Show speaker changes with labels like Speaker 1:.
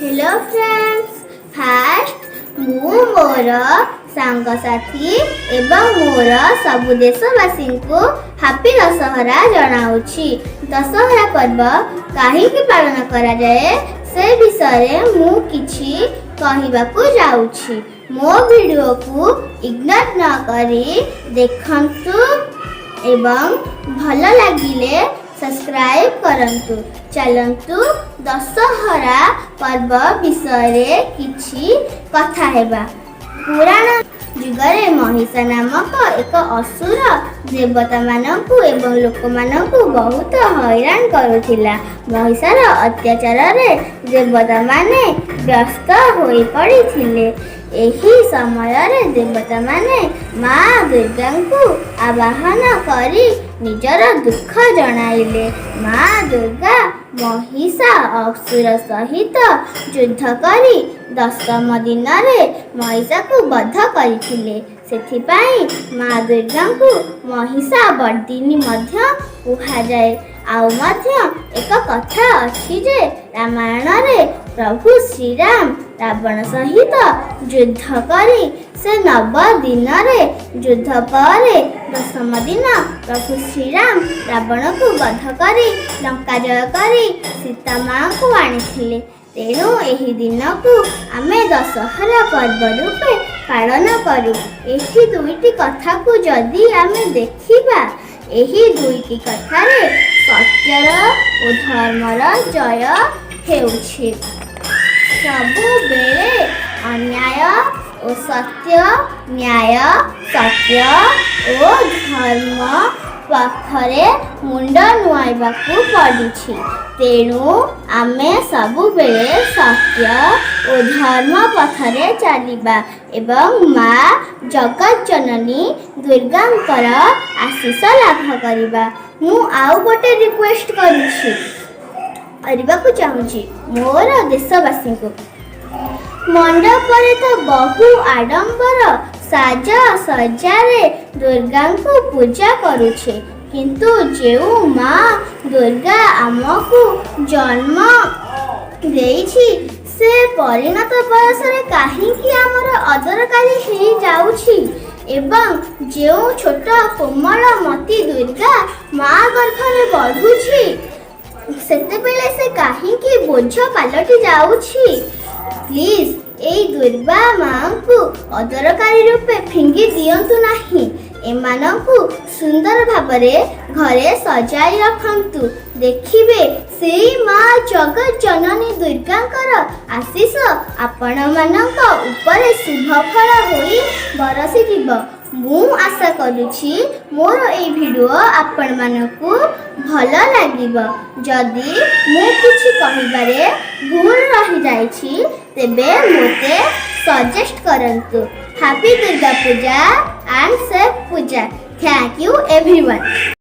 Speaker 1: Hello friends, fast मु मोर सांगसाथी एवं मोर सबु देशवासी को हैप्पी दशहरा जनाऊँगी। दशहरा पर्व कहीं पालन करा जाए से विषय मु किछि कहबाकू जाऊँगी। मो वीडियो को इग्नोर न करी देखंतु एवं भल लगिले सब्सक्राइब करंतु। चलंतु दशहरा पर्व विषय किछि कथा हेबा। पुराण जुगरे महिषा नामक एक असुर देवता मानकु एवं लोक मानकु बहुत हैरान करुथिला। महिषार अत्याचार रे देवता माने व्यस्त होई पड़िथिले। एही समय रे देवता माने माँ दुर्गा को आवाहन करी निजर दुख जणाइले। माँ दुर्गा महिषा असुर सहित युद्ध करी 10म दिन रे महिषा को बध करथिले। सेथिपाई माँ दुर्गा को महिषा बर्दिनी मध्य कुहा जाए। आउ मध्य एक कथा अछि जे रामायण रे प्रभु श्री राम रावण सहित युद्ध करी से 9 दिन रे युद्ध पर 10म दिन प्रभु श्री राम रावण को वध करी लंका जय करी सीता माँ को आनिथिले। तेणु एही दिन को आमे दशहरा पर्व रूपे पालन करू। एही दुईटी कथा को जदि आमे देखिबा, एही दुईटी कथा रे सत्यर और धर्मर जय हेउछि। सबु बेले अन्याय और सत्य, न्याय सत्य और धर्म पाखरे मुंड नुआइबाकू पड़िछि। तेणु आमे सबु बेले सत्य और धर्म पथरे चलिबा एवं माँ जगत जननी दुर्गांकर आशीष लाभ करिबा। मु आउ गोटे रिक्वेस्ट करबाकू चाहूँगी मोर देशवासी को। मंडप तो बहु आडंबर साज सजारे दुर्गा को पूजा करुछे, किंतु जेउ माँ दुर्गा आमको जन्म देइछि से परिणत बयस रे काहींकि आमर अदरकारी हेई जाउछि एवं जेउ छोट कोमल मती दुर्गा माँ गर्भरे बढ़ुछि सेतेबेले से काहींकि बोझ पालटी जाउछि। प्लीज एई दुर्गा माँ को अदरकारी रूपे फिंगी दियंतु नाही। एमानकु सुंदर भाबरे घरे सजाई रखंतु। देखिबे सेई माँ जगत जननी दुर्गांकर आशीष आपण मानक उपरे शुभ फल होई बरसी दिबो। मु आशा करुछि मोर ए वीडियो आपण मानकु भल लागिबो। जदि मु किछि कहिबारे भूल रहि जाइछि तेबे मोते सजेस्ट करंतु। Happy Durga Puja and safe Puja. Thank you everyone.